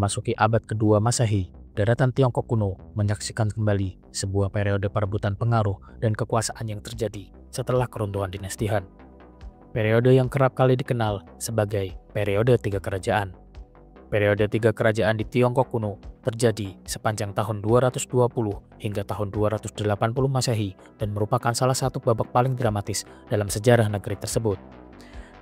memasuki abad kedua Masehi, daratan Tiongkok kuno menyaksikan kembali sebuah periode perebutan pengaruh dan kekuasaan yang terjadi setelah keruntuhan dinasti Han. Periode yang kerap kali dikenal sebagai periode tiga kerajaan. Periode tiga kerajaan di Tiongkok kuno terjadi sepanjang tahun 220 hingga tahun 280 Masehi dan merupakan salah satu babak paling dramatis dalam sejarah negeri tersebut.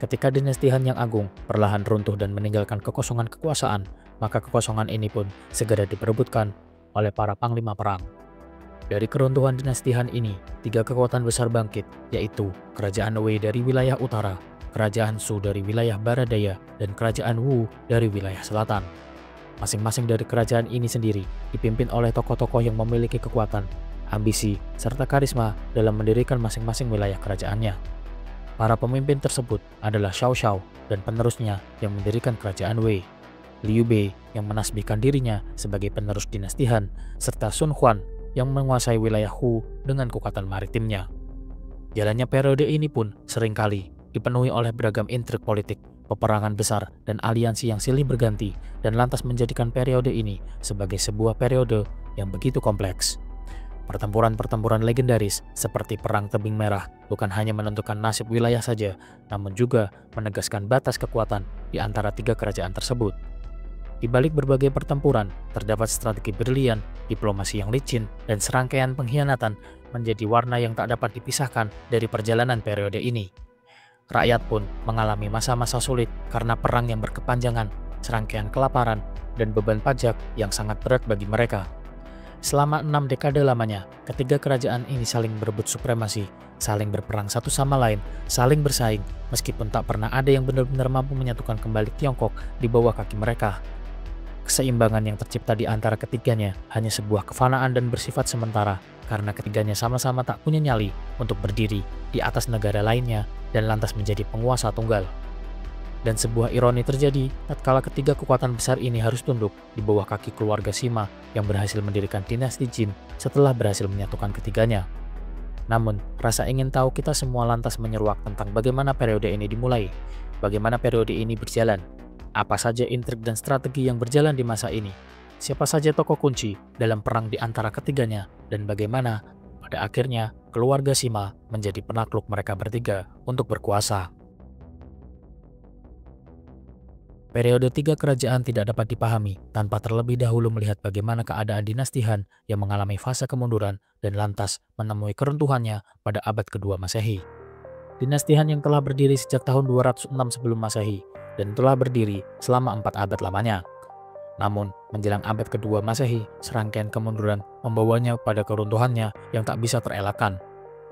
Ketika dinasti Han yang agung perlahan runtuh dan meninggalkan kekosongan kekuasaan, maka kekosongan ini pun segera diperebutkan oleh para panglima perang. Dari keruntuhan dinasti Han ini, tiga kekuatan besar bangkit, yaitu Kerajaan Wei dari wilayah utara, Kerajaan Shu dari wilayah barat daya, dan Kerajaan Wu dari wilayah selatan. Masing-masing dari kerajaan ini sendiri dipimpin oleh tokoh-tokoh yang memiliki kekuatan, ambisi, serta karisma dalam mendirikan masing-masing wilayah kerajaannya. Para pemimpin tersebut adalah Xiao Xiao dan penerusnya yang mendirikan kerajaan Wei, Liu Bei yang menasbihkan dirinya sebagai penerus dinasti Han, serta Sun Huan yang menguasai wilayah Hu dengan kekuatan maritimnya. Jalannya periode ini pun seringkali dipenuhi oleh beragam intrik politik, peperangan besar, dan aliansi yang silih berganti, dan lantas menjadikan periode ini sebagai sebuah periode yang begitu kompleks. Pertempuran-pertempuran legendaris seperti Perang Tebing Merah bukan hanya menentukan nasib wilayah saja, namun juga menegaskan batas kekuatan di antara tiga kerajaan tersebut. Di balik berbagai pertempuran, terdapat strategi brilian, diplomasi yang licin, dan serangkaian pengkhianatan menjadi warna yang tak dapat dipisahkan dari perjalanan periode ini. Rakyat pun mengalami masa-masa sulit karena perang yang berkepanjangan, serangkaian kelaparan, dan beban pajak yang sangat berat bagi mereka. Selama 6 dekade lamanya, ketiga kerajaan ini saling berebut supremasi, saling berperang satu sama lain, saling bersaing, meskipun tak pernah ada yang benar-benar mampu menyatukan kembali Tiongkok di bawah kaki mereka. Keseimbangan yang tercipta di antara ketiganya hanya sebuah kefanaan dan bersifat sementara, karena ketiganya sama-sama tak punya nyali untuk berdiri di atas negara lainnya dan lantas menjadi penguasa tunggal. Dan sebuah ironi terjadi tatkala ketiga kekuatan besar ini harus tunduk di bawah kaki keluarga Sima yang berhasil mendirikan dinasti Jin setelah berhasil menyatukan ketiganya. Namun, rasa ingin tahu kita semua lantas menyeruak tentang bagaimana periode ini dimulai, bagaimana periode ini berjalan, apa saja intrik dan strategi yang berjalan di masa ini, siapa saja tokoh kunci dalam perang di antara ketiganya, dan bagaimana pada akhirnya keluarga Sima menjadi penakluk mereka bertiga untuk berkuasa. Periode tiga kerajaan tidak dapat dipahami tanpa terlebih dahulu melihat bagaimana keadaan dinasti Han yang mengalami fase kemunduran dan lantas menemui keruntuhannya pada abad kedua Masehi. Dinasti Han yang telah berdiri sejak tahun 206 sebelum Masehi dan telah berdiri selama 4 abad lamanya. Namun, menjelang abad kedua Masehi, serangkaian kemunduran membawanya pada keruntuhannya yang tak bisa terelakkan.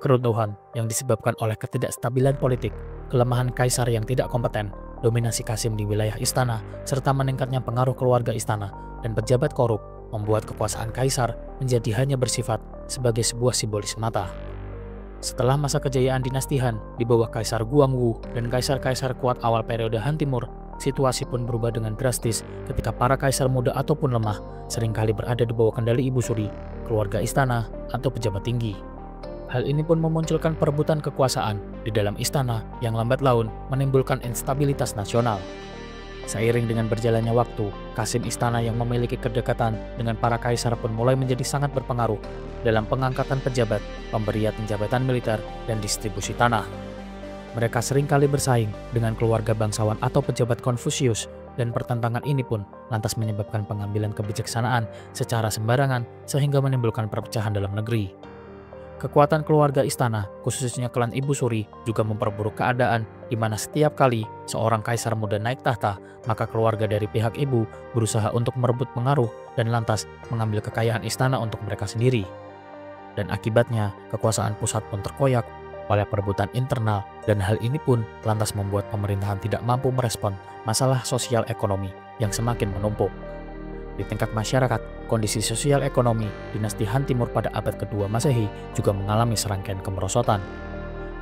Keruntuhan yang disebabkan oleh ketidakstabilan politik, kelemahan kaisar yang tidak kompeten, dominasi Qasim di wilayah istana, serta meningkatnya pengaruh keluarga istana dan pejabat korup membuat kekuasaan kaisar menjadi hanya bersifat sebagai sebuah simbolis semata. Setelah masa kejayaan dinasti Han di bawah Kaisar Guangwu dan kaisar-kaisar kuat awal periode Han Timur, situasi pun berubah dengan drastis ketika para kaisar muda ataupun lemah seringkali berada di bawah kendali ibu suri, keluarga istana, atau pejabat tinggi. Hal ini pun memunculkan perebutan kekuasaan di dalam istana yang lambat laun menimbulkan instabilitas nasional. Seiring dengan berjalannya waktu, Qasim istana yang memiliki kedekatan dengan para kaisar pun mulai menjadi sangat berpengaruh dalam pengangkatan pejabat, pemberian jabatan militer, dan distribusi tanah. Mereka seringkali bersaing dengan keluarga bangsawan atau pejabat Konfusius, dan pertentangan ini pun lantas menyebabkan pengambilan kebijaksanaan secara sembarangan sehingga menimbulkan perpecahan dalam negeri. Kekuatan keluarga istana, khususnya klan Ibu Suri, juga memperburuk keadaan di mana setiap kali seorang kaisar muda naik tahta, maka keluarga dari pihak ibu berusaha untuk merebut pengaruh dan lantas mengambil kekayaan istana untuk mereka sendiri. Dan akibatnya, kekuasaan pusat pun terkoyak oleh perebutan internal, dan hal ini pun lantas membuat pemerintahan tidak mampu merespon masalah sosial ekonomi yang semakin menumpuk. Di tingkat masyarakat, kondisi sosial ekonomi dinasti Han Timur pada abad kedua Masehi juga mengalami serangkaian kemerosotan.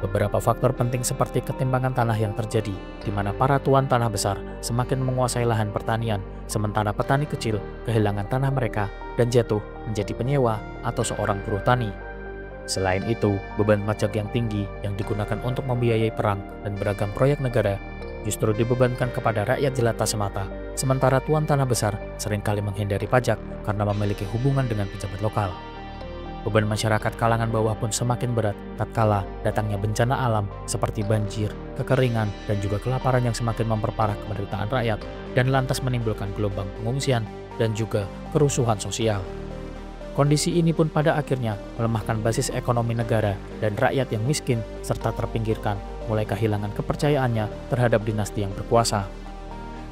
Beberapa faktor penting seperti ketimpangan tanah yang terjadi, di mana para tuan tanah besar semakin menguasai lahan pertanian, sementara petani kecil kehilangan tanah mereka dan jatuh menjadi penyewa atau seorang buruh tani. Selain itu, beban pajak yang tinggi yang digunakan untuk membiayai perang dan beragam proyek negara justru dibebankan kepada rakyat jelata semata sementara tuan tanah besar seringkali menghindari pajak karena memiliki hubungan dengan pejabat lokal. Beban masyarakat kalangan bawah pun semakin berat tatkala datangnya bencana alam seperti banjir, kekeringan, dan juga kelaparan yang semakin memperparah penderitaan rakyat dan lantas menimbulkan gelombang pengungsian dan juga kerusuhan sosial. Kondisi ini pun pada akhirnya melemahkan basis ekonomi negara dan rakyat yang miskin serta terpinggirkan mulai kehilangan kepercayaannya terhadap dinasti yang berkuasa.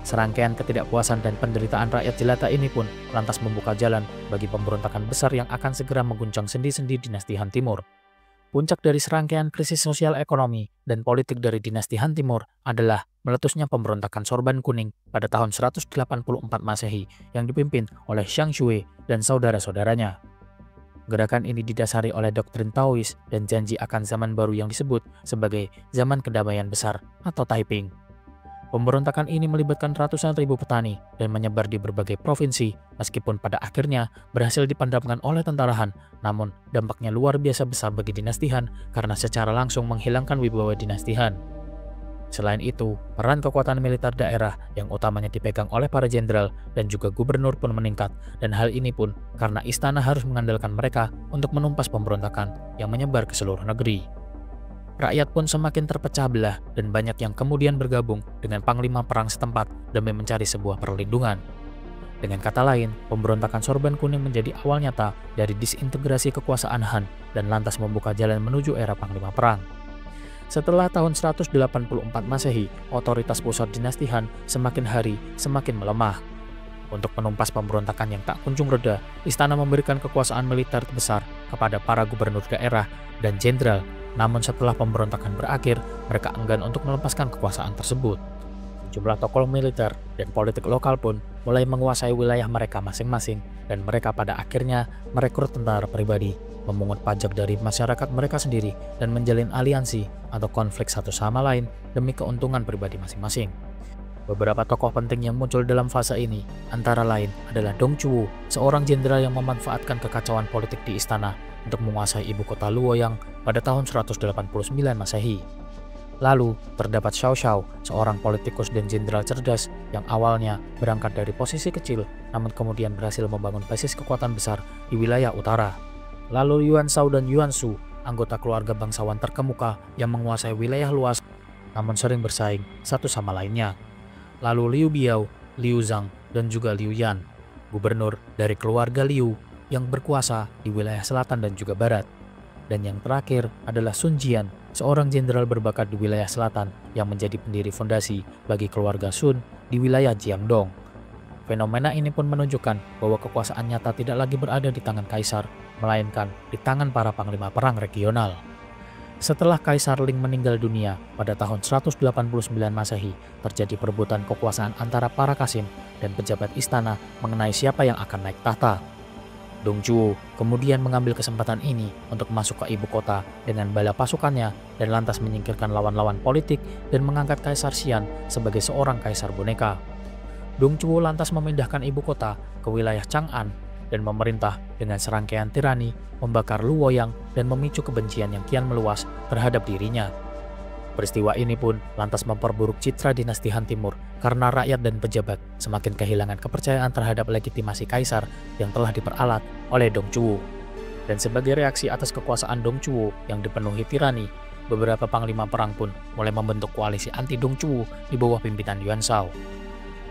Serangkaian ketidakpuasan dan penderitaan rakyat jelata ini pun lantas membuka jalan bagi pemberontakan besar yang akan segera mengguncang sendi-sendi dinasti Han Timur. Puncak dari serangkaian krisis sosial ekonomi dan politik dari dinasti Han Timur adalah meletusnya pemberontakan Sorban Kuning pada tahun 184 Masehi yang dipimpin oleh Xiang Shui dan saudara-saudaranya. Gerakan ini didasari oleh doktrin Taois dan janji akan zaman baru yang disebut sebagai zaman kedamaian besar atau Taiping. Pemberontakan ini melibatkan ratusan ribu petani dan menyebar di berbagai provinsi, meskipun pada akhirnya berhasil dipadamkan oleh tentara Han, namun dampaknya luar biasa besar bagi dinasti Han karena secara langsung menghilangkan wibawa dinasti Han. Selain itu, peran kekuatan militer daerah yang utamanya dipegang oleh para jenderal dan juga gubernur pun meningkat, dan hal ini pun karena istana harus mengandalkan mereka untuk menumpas pemberontakan yang menyebar ke seluruh negeri. Rakyat pun semakin terpecah belah dan banyak yang kemudian bergabung dengan panglima perang setempat demi mencari sebuah perlindungan. Dengan kata lain, pemberontakan Sorban Kuning menjadi awal nyata dari disintegrasi kekuasaan Han dan lantas membuka jalan menuju era panglima perang. Setelah tahun 184 Masehi, otoritas pusat dinasti Han semakin hari semakin melemah. Untuk menumpas pemberontakan yang tak kunjung reda, istana memberikan kekuasaan militer terbesar kepada para gubernur daerah dan jenderal. Namun setelah pemberontakan berakhir, mereka enggan untuk melepaskan kekuasaan tersebut. Jumlah tokoh militer dan politik lokal pun mulai menguasai wilayah mereka masing-masing, dan mereka pada akhirnya merekrut tentara pribadi, memungut pajak dari masyarakat mereka sendiri, dan menjalin aliansi atau konflik satu sama lain demi keuntungan pribadi masing-masing. Beberapa tokoh penting yang muncul dalam fase ini antara lain adalah Dong Zhuo, seorang jenderal yang memanfaatkan kekacauan politik di istana untuk menguasai ibu kota Luoyang pada tahun 189 Masehi. Lalu, terdapat Xiao Xiao, seorang politikus dan jenderal cerdas yang awalnya berangkat dari posisi kecil, namun kemudian berhasil membangun basis kekuatan besar di wilayah utara. Lalu Yuan Shao dan Yuan Shu, anggota keluarga bangsawan terkemuka yang menguasai wilayah luas, namun sering bersaing satu sama lainnya. Lalu Liu Biao, Liu Zhang, dan juga Liu Yan, gubernur dari keluarga Liu yang berkuasa di wilayah selatan dan juga barat. Dan yang terakhir adalah Sun Jian, seorang jenderal berbakat di wilayah selatan yang menjadi pendiri fondasi bagi keluarga Sun di wilayah Jiangdong. Fenomena ini pun menunjukkan bahwa kekuasaan nyata tidak lagi berada di tangan kaisar, melainkan di tangan para panglima perang regional. Setelah Kaisar Ling meninggal dunia pada tahun 189 Masehi, terjadi perebutan kekuasaan antara para kasim dan pejabat istana mengenai siapa yang akan naik tahta. Dong Zhuo kemudian mengambil kesempatan ini untuk masuk ke ibu kota dengan bala pasukannya dan lantas menyingkirkan lawan-lawan politik dan mengangkat Kaisar Xian sebagai seorang kaisar boneka. Dong Zhuo lantas memindahkan ibu kota ke wilayah Chang'an dan memerintah dengan serangkaian tirani, membakar Luoyang dan memicu kebencian yang kian meluas terhadap dirinya. Peristiwa ini pun lantas memperburuk citra dinasti Han Timur karena rakyat dan pejabat semakin kehilangan kepercayaan terhadap legitimasi kaisar yang telah diperalat oleh Dong Zhuo. Dan sebagai reaksi atas kekuasaan Dong Zhuo yang dipenuhi tirani, beberapa panglima perang pun mulai membentuk koalisi anti Dong Zhuo di bawah pimpinan Yuan Shao.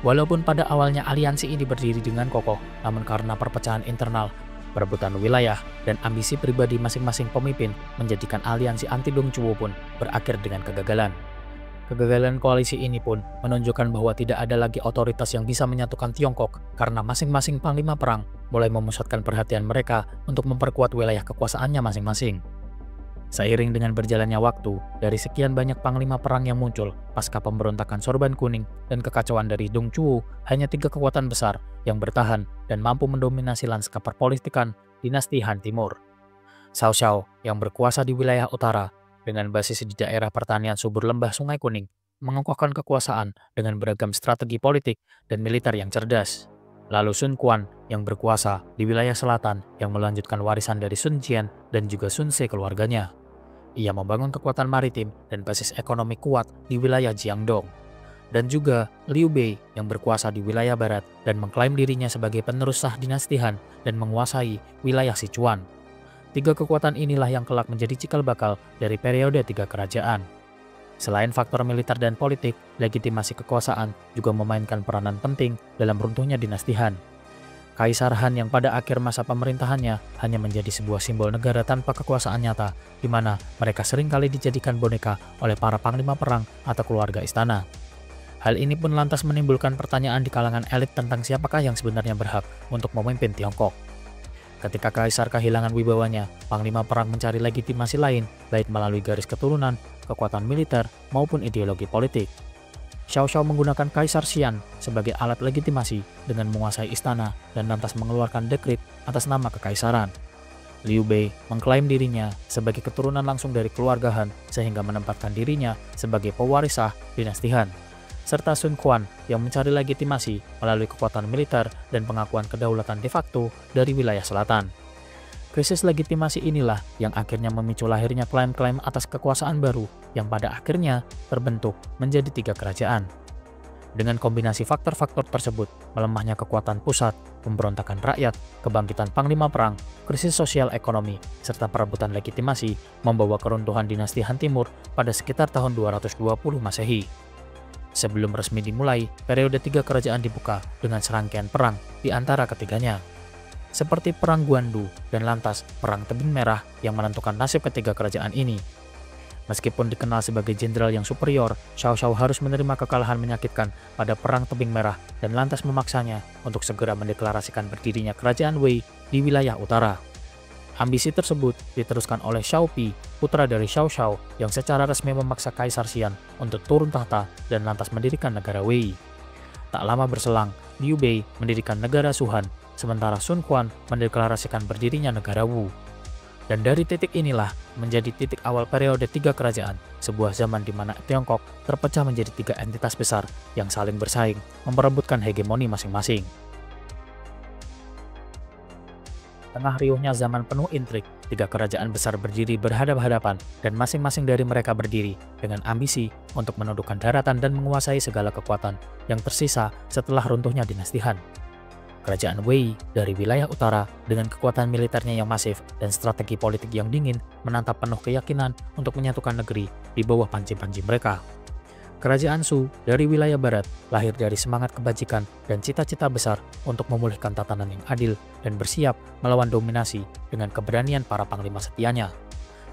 Walaupun pada awalnya aliansi ini berdiri dengan kokoh, namun karena perpecahan internal, perebutan wilayah, dan ambisi pribadi masing-masing pemimpin menjadikan aliansi anti Dong Zhuo pun berakhir dengan kegagalan. Kegagalan koalisi ini pun menunjukkan bahwa tidak ada lagi otoritas yang bisa menyatukan Tiongkok karena masing-masing panglima perang mulai memusatkan perhatian mereka untuk memperkuat wilayah kekuasaannya masing-masing. Seiring dengan berjalannya waktu, dari sekian banyak panglima perang yang muncul pasca pemberontakan Sorban Kuning dan kekacauan dari Dong Zhuo, hanya 3 kekuatan besar yang bertahan dan mampu mendominasi lanskap perpolitikan dinasti Han Timur. Xiao Xiao yang berkuasa di wilayah utara dengan basis di daerah pertanian subur lembah Sungai Kuning, mengokohkan kekuasaan dengan beragam strategi politik dan militer yang cerdas. Lalu Sun Quan yang berkuasa di wilayah selatan yang melanjutkan warisan dari Sun Jian dan juga Sun Ce keluarganya. Ia membangun kekuatan maritim dan basis ekonomi kuat di wilayah Jiangdong. dan juga Liu Bei yang berkuasa di wilayah barat dan mengklaim dirinya sebagai penerus sah dinasti Han dan menguasai wilayah Sichuan. Tiga kekuatan inilah yang kelak menjadi cikal bakal dari periode tiga kerajaan. Selain faktor militer dan politik, legitimasi kekuasaan juga memainkan peranan penting dalam runtuhnya dinasti Han. Kaisar Han yang pada akhir masa pemerintahannya hanya menjadi sebuah simbol negara tanpa kekuasaan nyata, di mana mereka seringkali dijadikan boneka oleh para panglima perang atau keluarga istana. Hal ini pun lantas menimbulkan pertanyaan di kalangan elit tentang siapakah yang sebenarnya berhak untuk memimpin Tiongkok. Ketika kaisar kehilangan wibawanya, panglima perang mencari legitimasi lain, baik melalui garis keturunan, kekuatan militer, maupun ideologi politik. Xiao Xiao menggunakan Kaisar Xian sebagai alat legitimasi dengan menguasai istana dan lantas mengeluarkan dekrit atas nama kekaisaran. Liu Bei mengklaim dirinya sebagai keturunan langsung dari keluarga Han sehingga menempatkan dirinya sebagai pewaris sah dinasti Han. Serta Sun Quan yang mencari legitimasi melalui kekuatan militer dan pengakuan kedaulatan de facto dari wilayah selatan. Krisis legitimasi inilah yang akhirnya memicu lahirnya klaim-klaim atas kekuasaan baru yang pada akhirnya terbentuk menjadi tiga kerajaan. Dengan kombinasi faktor-faktor tersebut, melemahnya kekuatan pusat, pemberontakan rakyat, kebangkitan panglima perang, krisis sosial ekonomi, serta perebutan legitimasi membawa keruntuhan dinasti Han Timur pada sekitar tahun 220 Masehi. Sebelum resmi dimulai, periode tiga kerajaan dibuka dengan serangkaian perang di antara ketiganya. Seperti Perang Guandu dan lantas Perang Tebing Merah yang menentukan nasib ketiga kerajaan ini. Meskipun dikenal sebagai jenderal yang superior, Xiao Xiao harus menerima kekalahan menyakitkan pada Perang Tebing Merah dan lantas memaksanya untuk segera mendeklarasikan berdirinya kerajaan Wei di wilayah utara. Ambisi tersebut diteruskan oleh Xiao Pi, putra dari Xiao Xiao yang secara resmi memaksa Kaisar Xian untuk turun tahta dan lantas mendirikan negara Wei. Tak lama berselang, Liu Bei mendirikan negara Shuhan, sementara Sun Quan mendeklarasikan berdirinya negara Wu. Dan dari titik inilah menjadi titik awal periode tiga kerajaan, sebuah zaman di mana Tiongkok terpecah menjadi tiga entitas besar yang saling bersaing, memperebutkan hegemoni masing-masing. Tengah riuhnya zaman penuh intrik, tiga kerajaan besar berdiri berhadap-hadapan dan masing-masing dari mereka berdiri dengan ambisi untuk menundukkan daratan dan menguasai segala kekuatan yang tersisa setelah runtuhnya dinasti Han. Kerajaan Wei dari wilayah utara dengan kekuatan militernya yang masif dan strategi politik yang dingin menantap penuh keyakinan untuk menyatukan negeri di bawah panji-panji mereka. Kerajaan Shu dari wilayah barat lahir dari semangat kebajikan dan cita-cita besar untuk memulihkan tatanan yang adil dan bersiap melawan dominasi dengan keberanian para panglima setianya.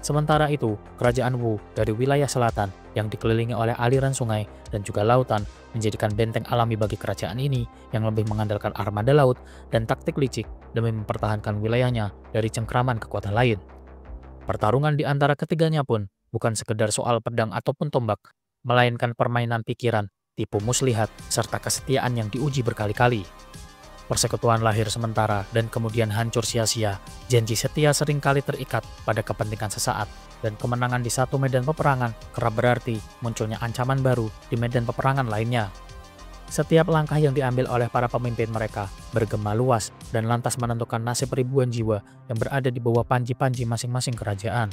Sementara itu, kerajaan Wu dari wilayah selatan yang dikelilingi oleh aliran sungai dan juga lautan menjadikan benteng alami bagi kerajaan ini yang lebih mengandalkan armada laut dan taktik licik demi mempertahankan wilayahnya dari cengkraman kekuatan lain. Pertarungan di antara ketiganya pun bukan sekedar soal pedang ataupun tombak, melainkan permainan pikiran, tipu muslihat, serta kesetiaan yang diuji berkali-kali. Persekutuan lahir sementara dan kemudian hancur sia-sia. Janji setia seringkali terikat pada kepentingan sesaat, dan kemenangan di satu medan peperangan kerap berarti munculnya ancaman baru di medan peperangan lainnya. Setiap langkah yang diambil oleh para pemimpin mereka bergema luas dan lantas menentukan nasib ribuan jiwa yang berada di bawah panji-panji masing-masing kerajaan.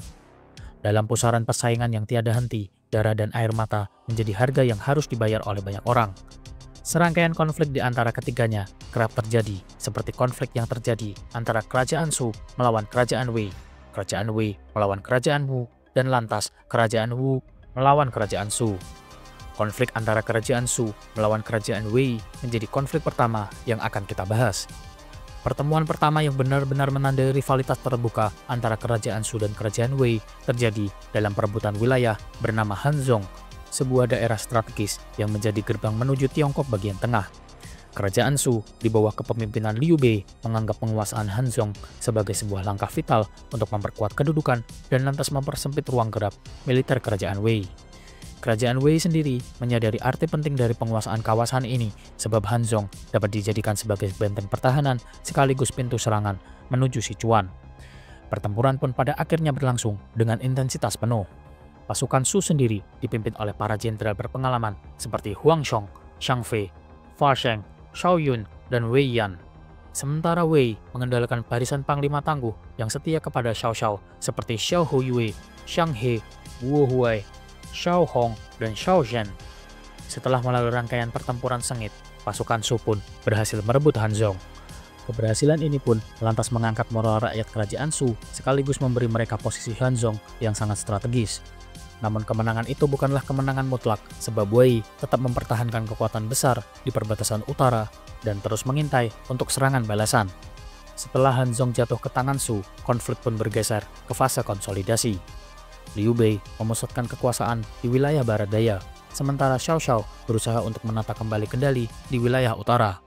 Dalam pusaran persaingan yang tiada henti, darah dan air mata menjadi harga yang harus dibayar oleh banyak orang. Serangkaian konflik di antara ketiganya kerap terjadi, seperti konflik yang terjadi antara kerajaan Shu melawan kerajaan Wei melawan kerajaan Wu, dan lantas kerajaan Wu melawan kerajaan Shu. Konflik antara kerajaan Shu melawan kerajaan Wei menjadi konflik pertama yang akan kita bahas. Pertemuan pertama yang benar-benar menandai rivalitas terbuka antara kerajaan Shu dan kerajaan Wei terjadi dalam perebutan wilayah bernama Hanzhong, sebuah daerah strategis yang menjadi gerbang menuju Tiongkok bagian tengah. Kerajaan Shu di bawah kepemimpinan Liu Bei menganggap penguasaan Hanzhong sebagai sebuah langkah vital untuk memperkuat kedudukan dan lantas mempersempit ruang gerak militer kerajaan Wei. Kerajaan Wei sendiri menyadari arti penting dari penguasaan kawasan ini sebab Hanzhong dapat dijadikan sebagai benteng pertahanan sekaligus pintu serangan menuju Sichuan. Pertempuran pun pada akhirnya berlangsung dengan intensitas penuh. Pasukan Shu sendiri dipimpin oleh para jenderal berpengalaman seperti Huang Xiong, Xiang Fei, Fa Sheng, Xiao Yun, dan Wei Yan. Sementara Wei mengendalikan barisan panglima tangguh yang setia kepada Xiao Xiao seperti Xiao Huiyue, Xiang He, Wu Huai, Xiao Hong, dan Xiao Zhen. Setelah melalui rangkaian pertempuran sengit, pasukan Shu pun berhasil merebut Hanzhong. Keberhasilan ini pun lantas mengangkat moral rakyat kerajaan Shu sekaligus memberi mereka posisi Hanzhong yang sangat strategis. Namun kemenangan itu bukanlah kemenangan mutlak sebab Wei tetap mempertahankan kekuatan besar di perbatasan utara dan terus mengintai untuk serangan balasan. Setelah Hanzhong jatuh ke tangan Shu, konflik pun bergeser ke fase konsolidasi. Liu Bei memusatkan kekuasaan di wilayah barat daya, sementara Xiao Xiao berusaha untuk menata kembali kendali di wilayah utara.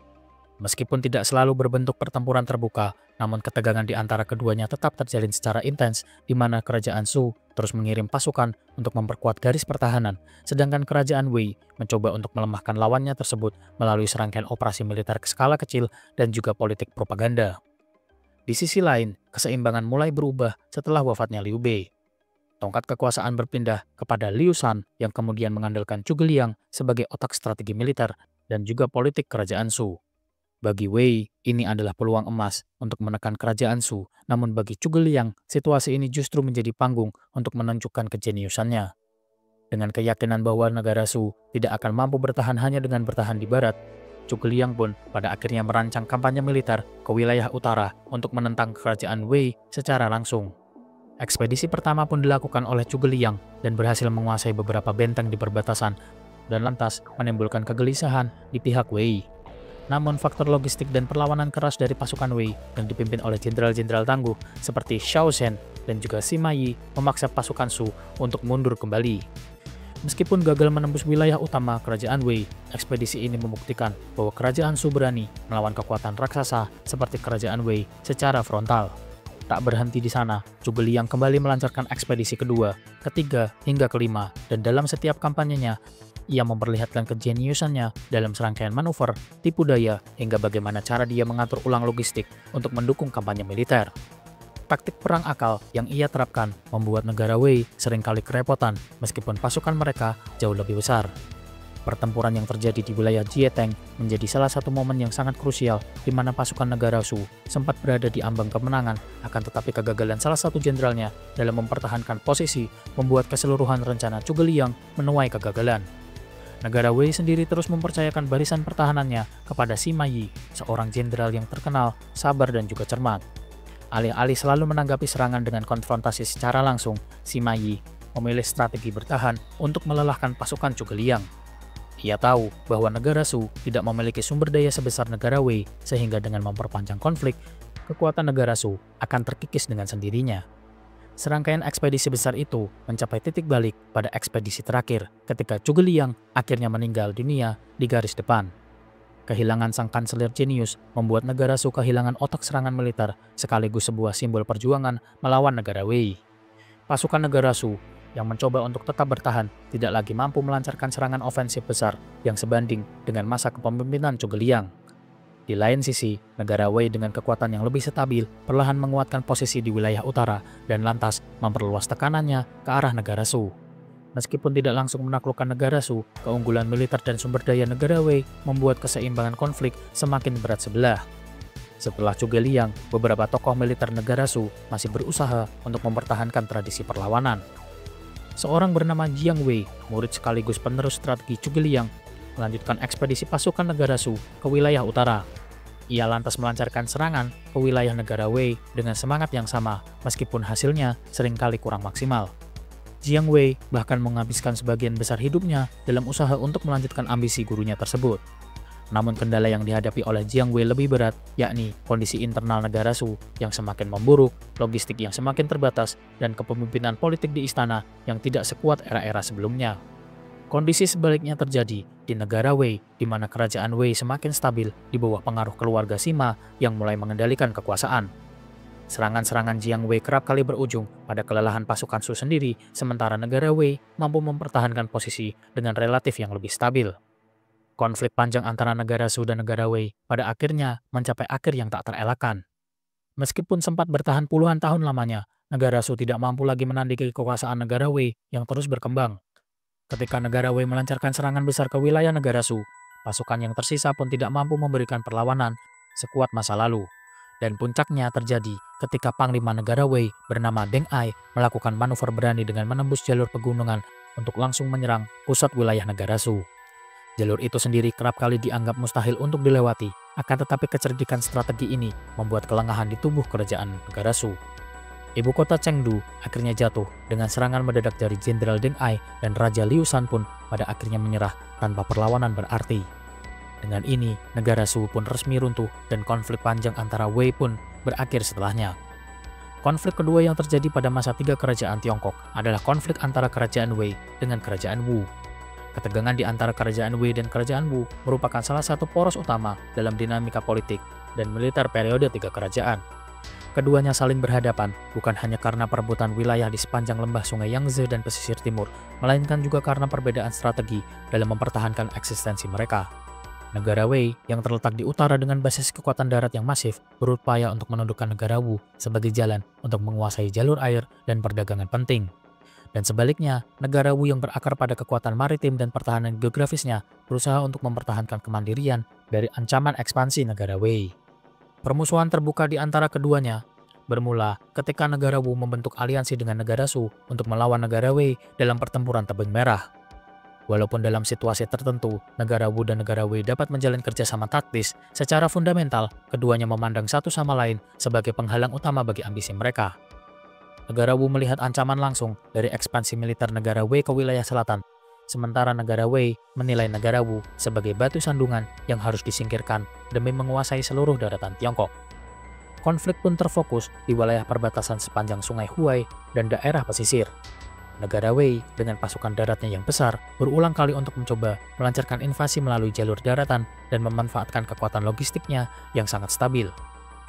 Meskipun tidak selalu berbentuk pertempuran terbuka, namun ketegangan di antara keduanya tetap terjalin secara intens, di mana kerajaan Shu terus mengirim pasukan untuk memperkuat garis pertahanan, sedangkan kerajaan Wei mencoba untuk melemahkan lawannya tersebut melalui serangkaian operasi militer skala kecil dan juga politik propaganda. Di sisi lain, keseimbangan mulai berubah setelah wafatnya Liu Bei. Tongkat kekuasaan berpindah kepada Liu Shan yang kemudian mengandalkan Zhuge Liang sebagai otak strategi militer dan juga politik kerajaan Shu. Bagi Wei, ini adalah peluang emas untuk menekan kerajaan Shu, namun bagi Zhuge Liang, situasi ini justru menjadi panggung untuk menunjukkan kejeniusannya. Dengan keyakinan bahwa negara Shu tidak akan mampu bertahan hanya dengan bertahan di barat, Zhuge Liang pun pada akhirnya merancang kampanye militer ke wilayah utara untuk menentang kerajaan Wei secara langsung. Ekspedisi pertama pun dilakukan oleh Zhuge Liang dan berhasil menguasai beberapa benteng di perbatasan dan lantas menimbulkan kegelisahan di pihak Wei. Namun faktor logistik dan perlawanan keras dari pasukan Wei yang dipimpin oleh jenderal-jenderal tangguh seperti Xiao Zhen dan juga Sima Yi memaksa pasukan Shu untuk mundur kembali. Meskipun gagal menembus wilayah utama kerajaan Wei, ekspedisi ini membuktikan bahwa kerajaan Shu berani melawan kekuatan raksasa seperti kerajaan Wei secara frontal. Tak berhenti di sana, Zhuge Liang kembali melancarkan ekspedisi kedua, ketiga, hingga kelima, dan dalam setiap kampanyenya, ia memperlihatkan kejeniusannya dalam serangkaian manuver, tipu daya, hingga bagaimana cara dia mengatur ulang logistik untuk mendukung kampanye militer. Taktik perang akal yang ia terapkan membuat negara Wei seringkali kerepotan meskipun pasukan mereka jauh lebih besar. Pertempuran yang terjadi di wilayah Jieteng menjadi salah satu momen yang sangat krusial di mana pasukan negara Shu sempat berada di ambang kemenangan, akan tetapi kegagalan salah satu jenderalnya dalam mempertahankan posisi membuat keseluruhan rencana Zhuge Liang menuai kegagalan. Negara Wei sendiri terus mempercayakan barisan pertahanannya kepada Sima Yi, seorang jenderal yang terkenal, sabar dan juga cermat. Alih-alih selalu menanggapi serangan dengan konfrontasi secara langsung, Sima Yi memilih strategi bertahan untuk melelahkan pasukan Zhuge Liang. Ia tahu bahwa negara Shu tidak memiliki sumber daya sebesar negara Wei, sehingga dengan memperpanjang konflik, kekuatan negara Shu akan terkikis dengan sendirinya. Serangkaian ekspedisi besar itu mencapai titik balik pada ekspedisi terakhir ketika Zhuge Liang akhirnya meninggal dunia di garis depan. Kehilangan sang kanselir jenius membuat negara Shu kehilangan otak serangan militer sekaligus sebuah simbol perjuangan melawan negara Wei. Pasukan negara Shu yang mencoba untuk tetap bertahan tidak lagi mampu melancarkan serangan ofensif besar yang sebanding dengan masa kepemimpinan Zhuge Liang. Di lain sisi, negara Wei dengan kekuatan yang lebih stabil perlahan menguatkan posisi di wilayah utara dan lantas memperluas tekanannya ke arah negara Shu. Meskipun tidak langsung menaklukkan negara Shu, keunggulan militer dan sumber daya negara Wei membuat keseimbangan konflik semakin berat sebelah. Setelah Zhuge Liang, beberapa tokoh militer negara Shu masih berusaha untuk mempertahankan tradisi perlawanan. Seorang bernama Jiang Wei, murid sekaligus penerus strategi Zhuge Liang, melanjutkan ekspedisi pasukan negara Shu ke wilayah utara. Ia lantas melancarkan serangan ke wilayah negara Wei dengan semangat yang sama, meskipun hasilnya seringkali kurang maksimal. Jiang Wei bahkan menghabiskan sebagian besar hidupnya dalam usaha untuk melanjutkan ambisi gurunya tersebut. Namun kendala yang dihadapi oleh Jiang Wei lebih berat, yakni kondisi internal negara Shu yang semakin memburuk, logistik yang semakin terbatas, dan kepemimpinan politik di istana yang tidak sekuat era-era sebelumnya. Kondisi sebaliknya terjadi di negara Wei, di mana kerajaan Wei semakin stabil di bawah pengaruh keluarga Sima yang mulai mengendalikan kekuasaan. Serangan-serangan Jiang Wei kerap kali berujung pada kelelahan pasukan Shu sendiri, sementara negara Wei mampu mempertahankan posisi dengan relatif yang lebih stabil. Konflik panjang antara negara Shu dan negara Wei pada akhirnya mencapai akhir yang tak terelakkan. Meskipun sempat bertahan puluhan tahun lamanya, negara Shu tidak mampu lagi menandingi kekuasaan negara Wei yang terus berkembang. Ketika negara Wei melancarkan serangan besar ke wilayah negara Shu, pasukan yang tersisa pun tidak mampu memberikan perlawanan sekuat masa lalu. Dan puncaknya terjadi ketika Panglima negara Wei bernama Deng Ai melakukan manuver berani dengan menembus jalur pegunungan untuk langsung menyerang pusat wilayah negara Shu. Jalur itu sendiri kerap kali dianggap mustahil untuk dilewati, akan tetapi kecerdikan strategi ini membuat kelengahan di tubuh kerajaan negara Shu. Ibu kota Chengdu akhirnya jatuh dengan serangan mendadak dari Jenderal Deng Ai, dan Raja Liu Shan pun pada akhirnya menyerah tanpa perlawanan berarti. Dengan ini, negara Shu pun resmi runtuh dan konflik panjang antara Wei pun berakhir setelahnya. Konflik kedua yang terjadi pada masa tiga kerajaan Tiongkok adalah konflik antara kerajaan Wei dengan kerajaan Wu. Ketegangan di antara kerajaan Wei dan kerajaan Wu merupakan salah satu poros utama dalam dinamika politik dan militer periode tiga kerajaan. Keduanya saling berhadapan bukan hanya karena perebutan wilayah di sepanjang lembah Sungai Yangtze dan pesisir timur, melainkan juga karena perbedaan strategi dalam mempertahankan eksistensi mereka. Negara Wei yang terletak di utara dengan basis kekuatan darat yang masif berupaya untuk menundukkan negara Wu sebagai jalan untuk menguasai jalur air dan perdagangan penting. Dan sebaliknya, negara Wu yang berakar pada kekuatan maritim dan pertahanan geografisnya berusaha untuk mempertahankan kemandirian dari ancaman ekspansi negara Wei. Permusuhan terbuka di antara keduanya bermula ketika negara Wu membentuk aliansi dengan negara Shu untuk melawan negara Wei dalam pertempuran Tebing Merah. Walaupun dalam situasi tertentu, negara Wu dan negara Wei dapat menjalin kerjasama taktis, secara fundamental, keduanya memandang satu sama lain sebagai penghalang utama bagi ambisi mereka. Negara Wu melihat ancaman langsung dari ekspansi militer negara Wei ke wilayah selatan, sementara negara Wei menilai negara Wu sebagai batu sandungan yang harus disingkirkan demi menguasai seluruh daratan Tiongkok. Konflik pun terfokus di wilayah perbatasan sepanjang Sungai Huai dan daerah pesisir. Negara Wei dengan pasukan daratnya yang besar berulang kali untuk mencoba melancarkan invasi melalui jalur daratan dan memanfaatkan kekuatan logistiknya yang sangat stabil.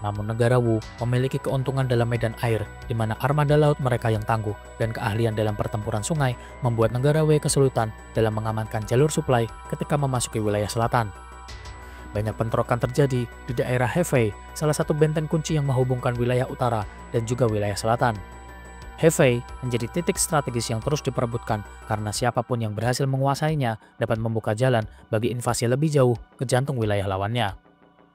Namun negara Wu memiliki keuntungan dalam medan air, di mana armada laut mereka yang tangguh dan keahlian dalam pertempuran sungai membuat negara Wei kesulitan dalam mengamankan jalur suplai ketika memasuki wilayah selatan. Banyak bentrokan terjadi di daerah Hefei, salah satu benteng kunci yang menghubungkan wilayah utara dan juga wilayah selatan. Hefei menjadi titik strategis yang terus diperebutkan karena siapapun yang berhasil menguasainya dapat membuka jalan bagi invasi lebih jauh ke jantung wilayah lawannya.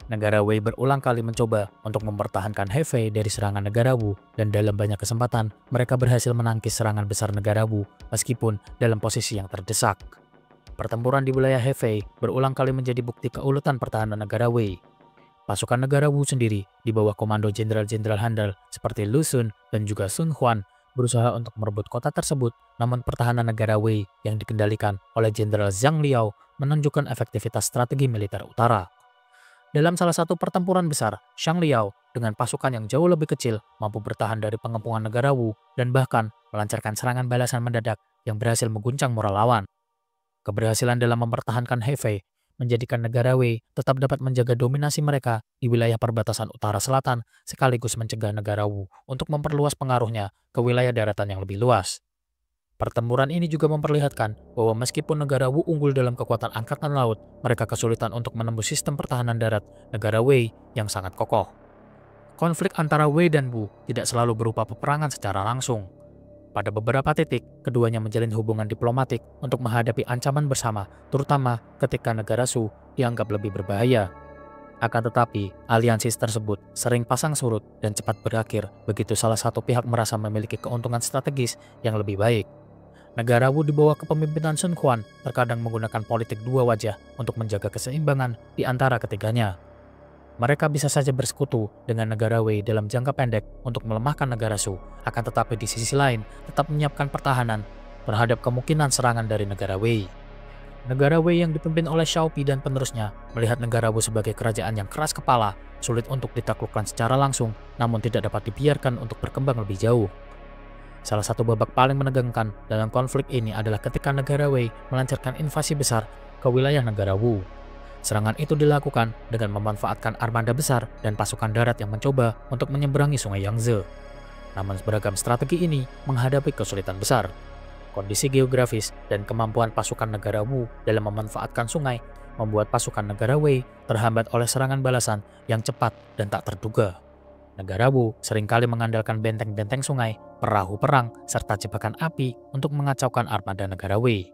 Negara Wei berulang kali mencoba untuk mempertahankan Hefei dari serangan negara Wu, dan dalam banyak kesempatan mereka berhasil menangkis serangan besar negara Wu meskipun dalam posisi yang terdesak. Pertempuran di wilayah Hefei berulang kali menjadi bukti keuletan pertahanan negara Wei. Pasukan negara Wu sendiri di bawah komando jenderal-jenderal handal seperti Lu Xun dan juga Sun Huan berusaha untuk merebut kota tersebut, namun pertahanan negara Wei yang dikendalikan oleh Jenderal Zhang Liao menunjukkan efektivitas strategi militer utara. Dalam salah satu pertempuran besar, Zhang Liao dengan pasukan yang jauh lebih kecil mampu bertahan dari pengepungan negara Wu dan bahkan melancarkan serangan balasan mendadak yang berhasil mengguncang moral lawan. Keberhasilan dalam mempertahankan Hefei menjadikan negara Wei tetap dapat menjaga dominasi mereka di wilayah perbatasan utara selatan, sekaligus mencegah negara Wu untuk memperluas pengaruhnya ke wilayah daratan yang lebih luas. Pertempuran ini juga memperlihatkan bahwa meskipun negara Wu unggul dalam kekuatan angkatan laut, mereka kesulitan untuk menembus sistem pertahanan darat negara Wei yang sangat kokoh. Konflik antara Wei dan Wu tidak selalu berupa peperangan secara langsung. Pada beberapa titik, keduanya menjalin hubungan diplomatik untuk menghadapi ancaman bersama, terutama ketika negara Shu dianggap lebih berbahaya. Akan tetapi, aliansi tersebut sering pasang surut dan cepat berakhir begitu salah satu pihak merasa memiliki keuntungan strategis yang lebih baik. Negara Wu di bawah kepemimpinan Sun Quan terkadang menggunakan politik dua wajah untuk menjaga keseimbangan di antara ketiganya. Mereka bisa saja bersekutu dengan negara Wei dalam jangka pendek untuk melemahkan negara Shu, akan tetapi di sisi lain tetap menyiapkan pertahanan terhadap kemungkinan serangan dari negara Wei. Negara Wei yang dipimpin oleh Xiaopi dan penerusnya melihat negara Wu sebagai kerajaan yang keras kepala, sulit untuk ditaklukkan secara langsung, namun tidak dapat dibiarkan untuk berkembang lebih jauh. Salah satu babak paling menegangkan dalam konflik ini adalah ketika negara Wei melancarkan invasi besar ke wilayah negara Wu. Serangan itu dilakukan dengan memanfaatkan armada besar dan pasukan darat yang mencoba untuk menyeberangi Sungai Yangtze. Namun beragam strategi ini menghadapi kesulitan besar. Kondisi geografis dan kemampuan pasukan negara Wu dalam memanfaatkan sungai membuat pasukan negara Wei terhambat oleh serangan balasan yang cepat dan tak terduga. Negara Wu seringkali mengandalkan benteng-benteng sungai, perahu perang, serta jebakan api untuk mengacaukan armada negara Wei.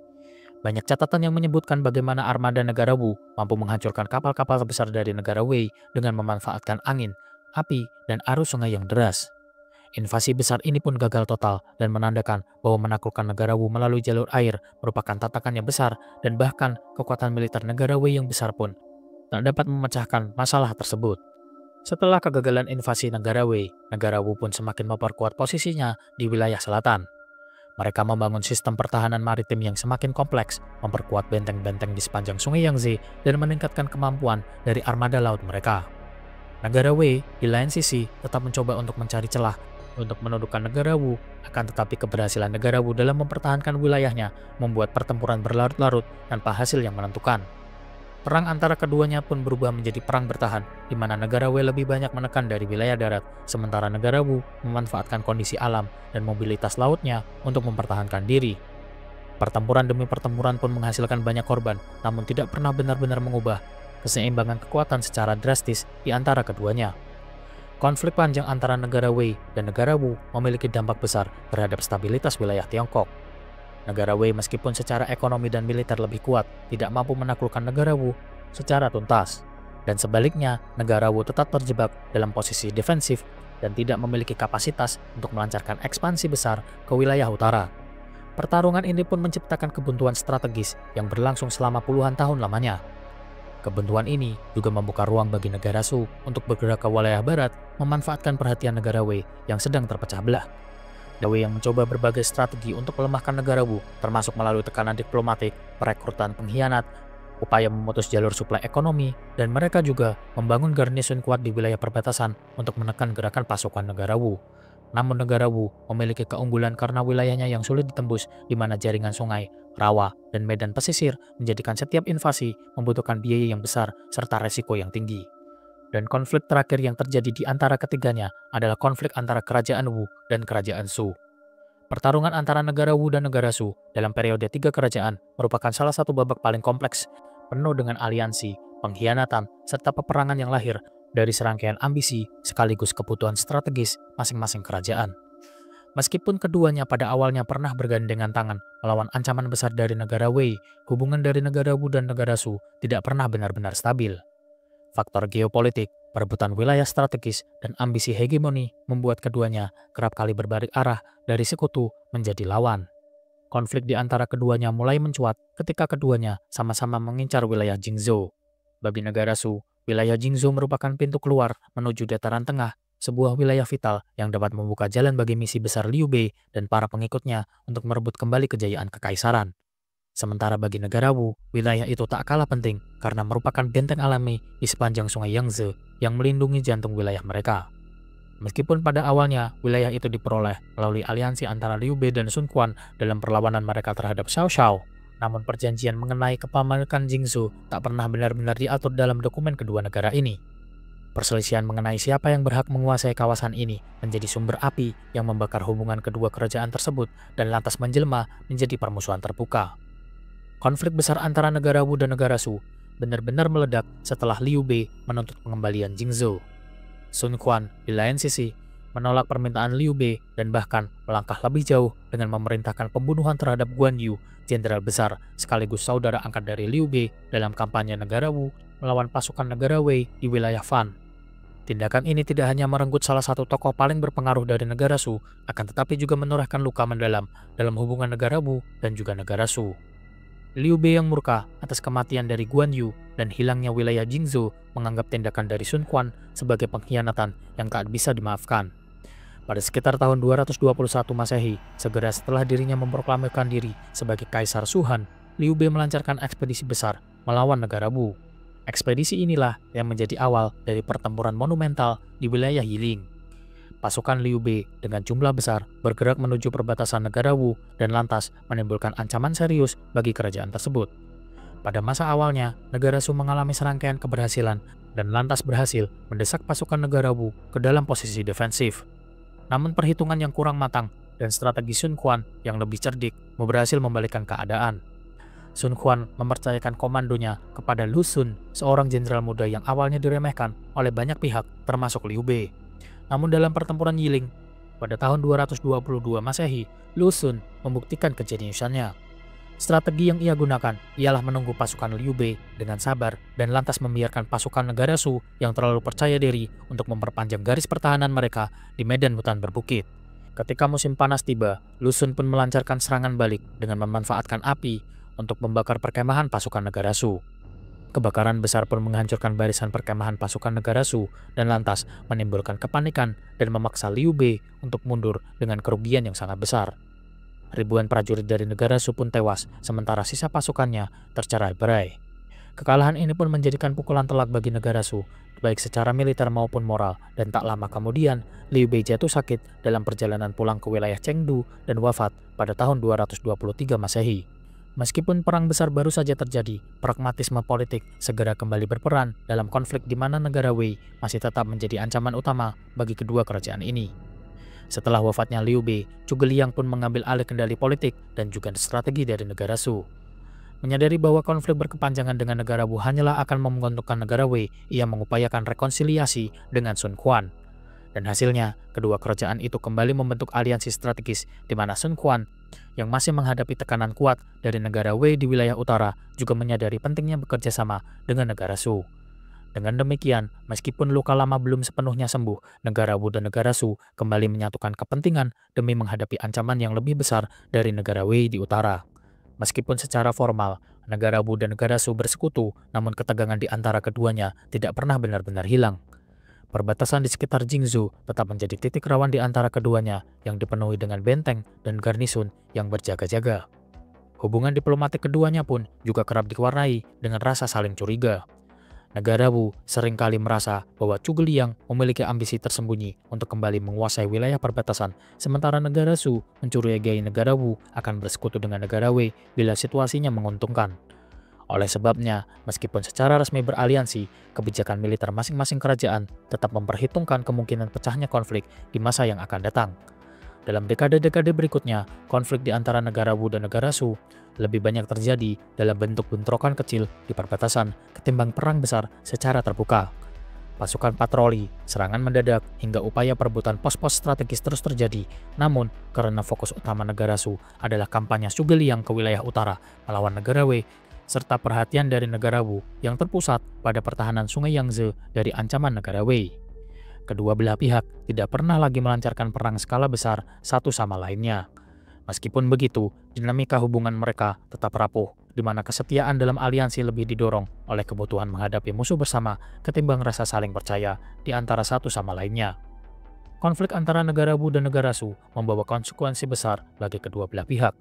Banyak catatan yang menyebutkan bagaimana armada negara Wu mampu menghancurkan kapal-kapal besar dari negara Wei dengan memanfaatkan angin, api, dan arus sungai yang deras. Invasi besar ini pun gagal total dan menandakan bahwa menaklukkan negara Wu melalui jalur air merupakan tantangan yang besar, dan bahkan kekuatan militer negara Wei yang besar pun tak dapat memecahkan masalah tersebut. Setelah kegagalan invasi negara Wei, negara Wu pun semakin memperkuat posisinya di wilayah selatan. Mereka membangun sistem pertahanan maritim yang semakin kompleks, memperkuat benteng-benteng di sepanjang sungai Yangtze, dan meningkatkan kemampuan dari armada laut mereka. Negara Wei di lain sisi tetap mencoba untuk mencari celah untuk menundukkan negara Wu, akan tetapi keberhasilan negara Wu dalam mempertahankan wilayahnya membuat pertempuran berlarut-larut tanpa hasil yang menentukan. Perang antara keduanya pun berubah menjadi perang bertahan, di mana negara Wei lebih banyak menekan dari wilayah darat, sementara negara Wu memanfaatkan kondisi alam dan mobilitas lautnya untuk mempertahankan diri. Pertempuran demi pertempuran pun menghasilkan banyak korban, namun tidak pernah benar-benar mengubah keseimbangan kekuatan secara drastis di antara keduanya. Konflik panjang antara negara Wei dan negara Wu memiliki dampak besar terhadap stabilitas wilayah Tiongkok. Negara Wei meskipun secara ekonomi dan militer lebih kuat, tidak mampu menaklukkan negara Wu secara tuntas. Dan sebaliknya, negara Wu tetap terjebak dalam posisi defensif dan tidak memiliki kapasitas untuk melancarkan ekspansi besar ke wilayah utara. Pertarungan ini pun menciptakan kebuntuan strategis yang berlangsung selama puluhan tahun lamanya. Kebuntuan ini juga membuka ruang bagi negara Shu untuk bergerak ke wilayah barat, memanfaatkan perhatian negara Wei yang sedang terpecah belah. Wei yang mencoba berbagai strategi untuk melemahkan negara Wu, termasuk melalui tekanan diplomatik, perekrutan pengkhianat, upaya memutus jalur suplai ekonomi, dan mereka juga membangun garnison kuat di wilayah perbatasan untuk menekan gerakan pasukan negara Wu. Namun negara Wu memiliki keunggulan karena wilayahnya yang sulit ditembus, di mana jaringan sungai, rawa, dan medan pesisir menjadikan setiap invasi membutuhkan biaya yang besar serta resiko yang tinggi. Dan konflik terakhir yang terjadi di antara ketiganya adalah konflik antara kerajaan Wu dan kerajaan Shu. Pertarungan antara negara Wu dan negara Shu dalam periode 3 kerajaan merupakan salah satu babak paling kompleks, penuh dengan aliansi, pengkhianatan, serta peperangan yang lahir dari serangkaian ambisi sekaligus kebutuhan strategis masing-masing kerajaan. Meskipun keduanya pada awalnya pernah bergandengan tangan melawan ancaman besar dari negara Wei, hubungan dari negara Wu dan negara Shu tidak pernah benar-benar stabil. Faktor geopolitik, perebutan wilayah strategis, dan ambisi hegemoni membuat keduanya kerap kali berbalik arah dari sekutu menjadi lawan. Konflik di antara keduanya mulai mencuat ketika keduanya sama-sama mengincar wilayah Jingzhou. Bagi negara Shu, wilayah Jingzhou merupakan pintu keluar menuju dataran tengah, sebuah wilayah vital yang dapat membuka jalan bagi misi besar Liu Bei dan para pengikutnya untuk merebut kembali kejayaan kekaisaran. Sementara bagi negara Wu, wilayah itu tak kalah penting karena merupakan benteng alami di sepanjang sungai Yangtze yang melindungi jantung wilayah mereka. Meskipun pada awalnya wilayah itu diperoleh melalui aliansi antara Liu Bei dan Sun Quan dalam perlawanan mereka terhadap Xiao Xiao, namun perjanjian mengenai kepemilikan Jingzhou tak pernah benar-benar diatur dalam dokumen kedua negara ini. Perselisihan mengenai siapa yang berhak menguasai kawasan ini menjadi sumber api yang membakar hubungan kedua kerajaan tersebut dan lantas menjelma menjadi permusuhan terbuka. Konflik besar antara negara Wu dan negara Shu benar-benar meledak setelah Liu Bei menuntut pengembalian Jingzhou. Sun Quan di lain sisi menolak permintaan Liu Bei dan bahkan melangkah lebih jauh dengan memerintahkan pembunuhan terhadap Guan Yu, jenderal besar sekaligus saudara angkat dari Liu Bei dalam kampanye negara Wu melawan pasukan negara Wei di wilayah Fan. Tindakan ini tidak hanya merenggut salah satu tokoh paling berpengaruh dari negara Shu, akan tetapi juga menorehkan luka mendalam dalam hubungan negara Wu dan juga negara Shu. Liu Bei yang murka atas kematian dari Guan Yu dan hilangnya wilayah Jingzhou menganggap tindakan dari Sun Quan sebagai pengkhianatan yang tak bisa dimaafkan. Pada sekitar tahun 221 Masehi, segera setelah dirinya memproklamirkan diri sebagai Kaisar Shuhan, Liu Bei melancarkan ekspedisi besar melawan negara Wu. Ekspedisi inilah yang menjadi awal dari pertempuran monumental di wilayah Yiling. Pasukan Liu Bei dengan jumlah besar bergerak menuju perbatasan negara Wu dan lantas menimbulkan ancaman serius bagi kerajaan tersebut. Pada masa awalnya, negara Shu mengalami serangkaian keberhasilan dan lantas berhasil mendesak pasukan negara Wu ke dalam posisi defensif. Namun perhitungan yang kurang matang dan strategi Sun Quan yang lebih cerdik berhasil membalikkan keadaan. Sun Quan mempercayakan komandonya kepada Lu Xun, seorang jenderal muda yang awalnya diremehkan oleh banyak pihak termasuk Liu Bei. Namun dalam pertempuran Yiling, pada tahun 222 Masehi, Lu Xun membuktikan kejeniusannya. Strategi yang ia gunakan ialah menunggu pasukan Liu Bei dengan sabar dan lantas membiarkan pasukan negara Shu yang terlalu percaya diri untuk memperpanjang garis pertahanan mereka di medan hutan berbukit. Ketika musim panas tiba, Lu Xun pun melancarkan serangan balik dengan memanfaatkan api untuk membakar perkemahan pasukan negara Shu. Kebakaran besar pun menghancurkan barisan perkemahan pasukan negara Shu dan lantas menimbulkan kepanikan dan memaksa Liu Bei untuk mundur dengan kerugian yang sangat besar. Ribuan prajurit dari negara Shu pun tewas, sementara sisa pasukannya tercerai-berai. Kekalahan ini pun menjadikan pukulan telak bagi negara Shu, baik secara militer maupun moral, dan tak lama kemudian, Liu Bei jatuh sakit dalam perjalanan pulang ke wilayah Chengdu dan wafat pada tahun 223 Masehi. Meskipun perang besar baru saja terjadi, pragmatisme politik segera kembali berperan dalam konflik di mana negara Wei masih tetap menjadi ancaman utama bagi kedua kerajaan ini. Setelah wafatnya Liu Bei, Zhuge Liang pun mengambil alih kendali politik dan juga strategi dari negara Shu. Menyadari bahwa konflik berkepanjangan dengan negara Wu hanyalah akan menguntungkan negara Wei, ia mengupayakan rekonsiliasi dengan Sun Quan. Dan hasilnya, kedua kerajaan itu kembali membentuk aliansi strategis di mana Sun Quan yang masih menghadapi tekanan kuat dari negara Wei di wilayah utara juga menyadari pentingnya bekerja sama dengan negara Shu. Dengan demikian, meskipun luka lama belum sepenuhnya sembuh, negara Wu dan negara Shu kembali menyatukan kepentingan demi menghadapi ancaman yang lebih besar dari negara Wei di utara. Meskipun secara formal, negara Wu dan negara Shu bersekutu, namun ketegangan di antara keduanya tidak pernah benar-benar hilang. Perbatasan di sekitar Jingzhou tetap menjadi titik rawan di antara keduanya yang dipenuhi dengan benteng dan garnisun yang berjaga-jaga. Hubungan diplomatik keduanya pun juga kerap diwarnai dengan rasa saling curiga. Negara Wu seringkali merasa bahwa Zhuge Liang memiliki ambisi tersembunyi untuk kembali menguasai wilayah perbatasan, sementara negara Shu mencurigai negara Wu akan bersekutu dengan negara Wei bila situasinya menguntungkan. Oleh sebabnya, meskipun secara resmi beraliansi, kebijakan militer masing-masing kerajaan tetap memperhitungkan kemungkinan pecahnya konflik di masa yang akan datang. Dalam dekade-dekade berikutnya, konflik di antara negara Wu dan negara Shu lebih banyak terjadi dalam bentuk bentrokan kecil di perbatasan ketimbang perang besar secara terbuka. Pasukan patroli, serangan mendadak, hingga upaya perebutan pos-pos strategis terus terjadi. Namun, karena fokus utama negara Shu adalah kampanye Zhuge Liang ke wilayah utara melawan negara Wei, serta perhatian dari negara Wu yang terpusat pada pertahanan Sungai Yangtze dari ancaman negara Wei. Kedua belah pihak tidak pernah lagi melancarkan perang skala besar satu sama lainnya. Meskipun begitu, dinamika hubungan mereka tetap rapuh, di mana kesetiaan dalam aliansi lebih didorong oleh kebutuhan menghadapi musuh bersama ketimbang rasa saling percaya di antara satu sama lainnya. Konflik antara negara Wu dan negara Shu membawa konsekuensi besar bagi kedua belah pihak.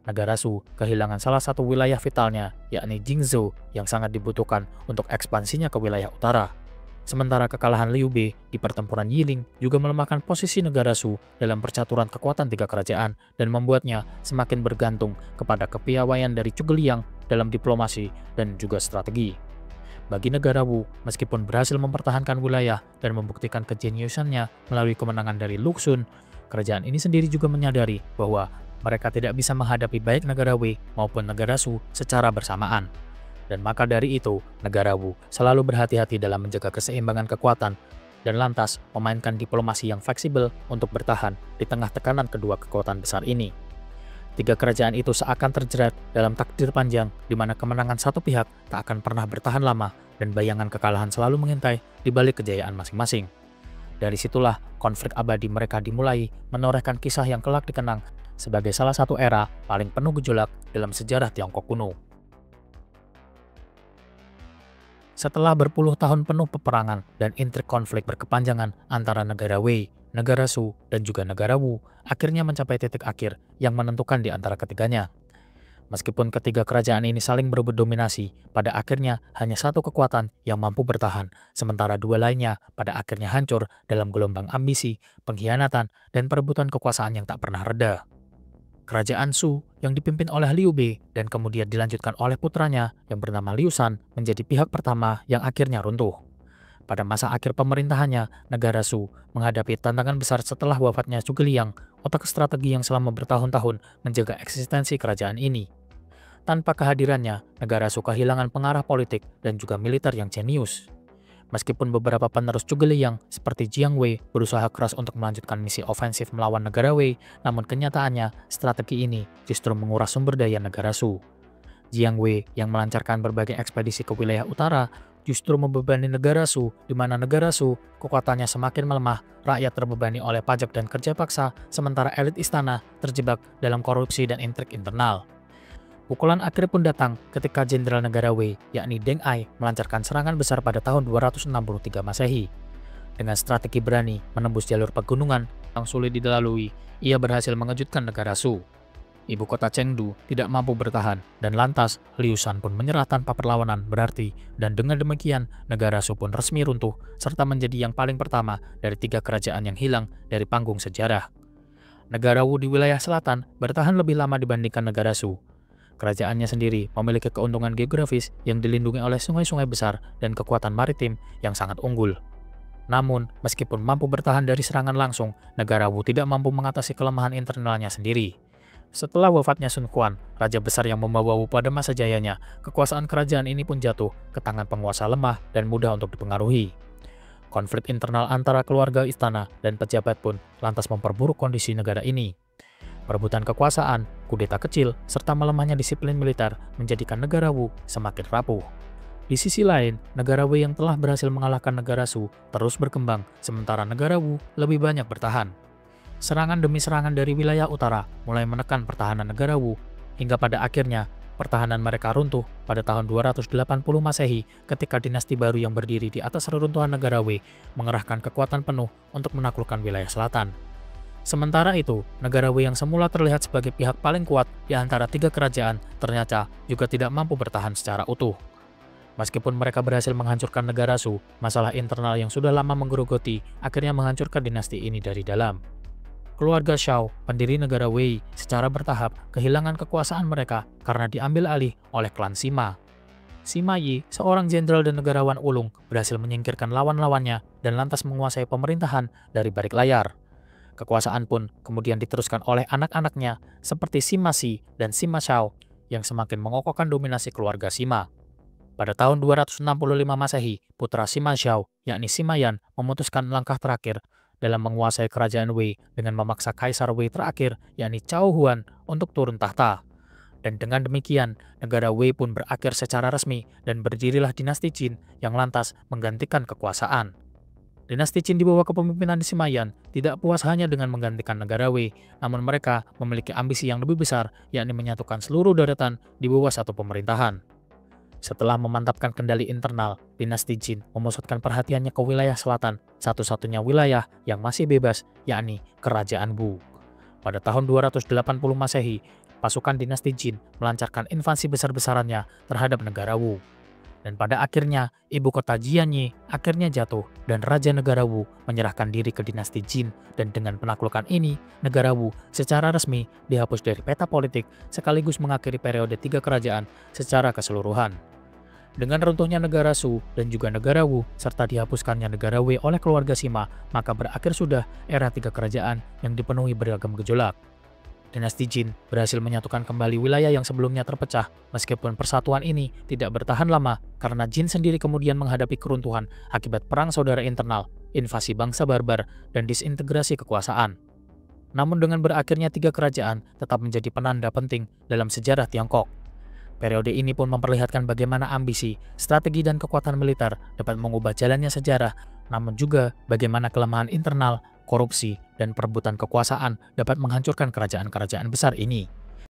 Negara Shu kehilangan salah satu wilayah vitalnya, yakni Jingzhou yang sangat dibutuhkan untuk ekspansinya ke wilayah utara. Sementara kekalahan Liu Bei di pertempuran Yiling juga melemahkan posisi negara Shu dalam percaturan kekuatan tiga kerajaan dan membuatnya semakin bergantung kepada kepiawaian dari Zhuge Liang dalam diplomasi dan juga strategi. Bagi negara Wu, meskipun berhasil mempertahankan wilayah dan membuktikan kejeniusannya melalui kemenangan dari Lu Xun, kerajaan ini sendiri juga menyadari bahwa mereka tidak bisa menghadapi baik negara Wei maupun negara Shu secara bersamaan. Dan maka dari itu, negara Wu selalu berhati-hati dalam menjaga keseimbangan kekuatan dan lantas memainkan diplomasi yang fleksibel untuk bertahan di tengah tekanan kedua kekuatan besar ini. Tiga kerajaan itu seakan terjerat dalam takdir panjang di mana kemenangan satu pihak tak akan pernah bertahan lama dan bayangan kekalahan selalu mengintai di balik kejayaan masing-masing. Dari situlah konflik abadi mereka dimulai, menorehkan kisah yang kelak dikenang sebagai salah satu era paling penuh gejolak dalam sejarah Tiongkok kuno. Setelah berpuluh tahun penuh peperangan dan intrik konflik berkepanjangan antara negara Wei, negara Shu, dan juga negara Wu, akhirnya mencapai titik akhir yang menentukan di antara ketiganya. Meskipun ketiga kerajaan ini saling berebut dominasi, pada akhirnya hanya satu kekuatan yang mampu bertahan, sementara dua lainnya pada akhirnya hancur dalam gelombang ambisi, pengkhianatan, dan perebutan kekuasaan yang tak pernah reda. Kerajaan Shu yang dipimpin oleh Liu Bei dan kemudian dilanjutkan oleh putranya yang bernama Liu Shan menjadi pihak pertama yang akhirnya runtuh. Pada masa akhir pemerintahannya, negara Shu menghadapi tantangan besar setelah wafatnya Zhuge Liang, otak strategi yang selama bertahun-tahun menjaga eksistensi kerajaan ini. Tanpa kehadirannya, negara Shu kehilangan pengarah politik dan juga militer yang jenius. Meskipun beberapa penerus Zhuge Liang seperti Jiang Wei berusaha keras untuk melanjutkan misi ofensif melawan negara Wei, namun kenyataannya strategi ini justru menguras sumber daya negara Shu. Jiang Wei yang melancarkan berbagai ekspedisi ke wilayah utara justru membebani negara Shu, di mana negara Shu kekuatannya semakin melemah, rakyat terbebani oleh pajak dan kerja paksa, sementara elit istana terjebak dalam korupsi dan intrik internal. Pukulan akhir pun datang ketika jenderal negara Wei, yakni Deng Ai, melancarkan serangan besar pada tahun 263 Masehi. Dengan strategi berani menembus jalur pegunungan yang sulit dilalui, ia berhasil mengejutkan negara Shu. Ibu kota Chengdu tidak mampu bertahan, dan lantas Liu Shan pun menyerah tanpa perlawanan berarti, dan dengan demikian negara Shu pun resmi runtuh, serta menjadi yang paling pertama dari 3 kerajaan yang hilang dari panggung sejarah. Negara Wu di wilayah selatan bertahan lebih lama dibandingkan negara Shu. Kerajaannya sendiri memiliki keuntungan geografis yang dilindungi oleh sungai-sungai besar dan kekuatan maritim yang sangat unggul. Namun, meskipun mampu bertahan dari serangan langsung, negara Wu tidak mampu mengatasi kelemahan internalnya sendiri. Setelah wafatnya Sun Quan, raja besar yang membawa Wu pada masa jayanya, kekuasaan kerajaan ini pun jatuh ke tangan penguasa lemah dan mudah untuk dipengaruhi. Konflik internal antara keluarga istana dan pejabat pun lantas memperburuk kondisi negara ini. Perebutan kekuasaan, kudeta kecil, serta melemahnya disiplin militer menjadikan negara Wu semakin rapuh. Di sisi lain, negara Wei yang telah berhasil mengalahkan negara Shu terus berkembang, sementara negara Wu lebih banyak bertahan. Serangan demi serangan dari wilayah utara mulai menekan pertahanan negara Wu, hingga pada akhirnya pertahanan mereka runtuh pada tahun 280 Masehi ketika dinasti baru yang berdiri di atas reruntuhan negara Wei mengerahkan kekuatan penuh untuk menaklukkan wilayah selatan. Sementara itu, negara Wei yang semula terlihat sebagai pihak paling kuat di antara 3 kerajaan ternyata juga tidak mampu bertahan secara utuh. Meskipun mereka berhasil menghancurkan negara Shu, masalah internal yang sudah lama menggerogoti akhirnya menghancurkan dinasti ini dari dalam. Keluarga Shao, pendiri negara Wei, secara bertahap kehilangan kekuasaan mereka karena diambil alih oleh klan Sima. Sima Yi, seorang jenderal dan negarawan ulung, berhasil menyingkirkan lawan-lawannya dan lantas menguasai pemerintahan dari balik layar. Kekuasaan pun kemudian diteruskan oleh anak-anaknya seperti Sima Shi dan Sima Shao yang semakin mengokohkan dominasi keluarga Sima. Pada tahun 265 Masehi, putra Sima Zhao, yakni Sima Yan, memutuskan langkah terakhir dalam menguasai kerajaan Wei dengan memaksa Kaisar Wei terakhir, yakni Cao Huan, untuk turun tahta. Dan dengan demikian, negara Wei pun berakhir secara resmi dan berdirilah dinasti Qin yang lantas menggantikan kekuasaan. Dinasti Qin di bawah kepemimpinan Sima Yan tidak puas hanya dengan menggantikan negara Wei, namun mereka memiliki ambisi yang lebih besar, yakni menyatukan seluruh daratan di bawah satu pemerintahan. Setelah memantapkan kendali internal, dinasti Qin memusatkan perhatiannya ke wilayah selatan, satu-satunya wilayah yang masih bebas, yakni Kerajaan Wu. Pada tahun 280 Masehi, pasukan dinasti Qin melancarkan invasi besar-besarannya terhadap negara Wu. Dan pada akhirnya, ibu kota Jianye akhirnya jatuh dan Raja Negara Wu menyerahkan diri ke dinasti Qin, dan dengan penaklukan ini, negara Wu secara resmi dihapus dari peta politik sekaligus mengakhiri periode 3 kerajaan secara keseluruhan. Dengan runtuhnya negara Shu dan juga negara Wu, serta dihapuskannya negara Wei oleh keluarga Sima, maka berakhir sudah era 3 kerajaan yang dipenuhi beragam gejolak. Dinasti Qin berhasil menyatukan kembali wilayah yang sebelumnya terpecah, meskipun persatuan ini tidak bertahan lama karena Qin sendiri kemudian menghadapi keruntuhan akibat perang saudara internal, invasi bangsa barbar, dan disintegrasi kekuasaan. Namun dengan berakhirnya 3 kerajaan tetap menjadi penanda penting dalam sejarah Tiongkok. Periode ini pun memperlihatkan bagaimana ambisi, strategi, dan kekuatan militer dapat mengubah jalannya sejarah, namun juga bagaimana kelemahan internal, korupsi, dan perebutan kekuasaan dapat menghancurkan kerajaan-kerajaan besar ini.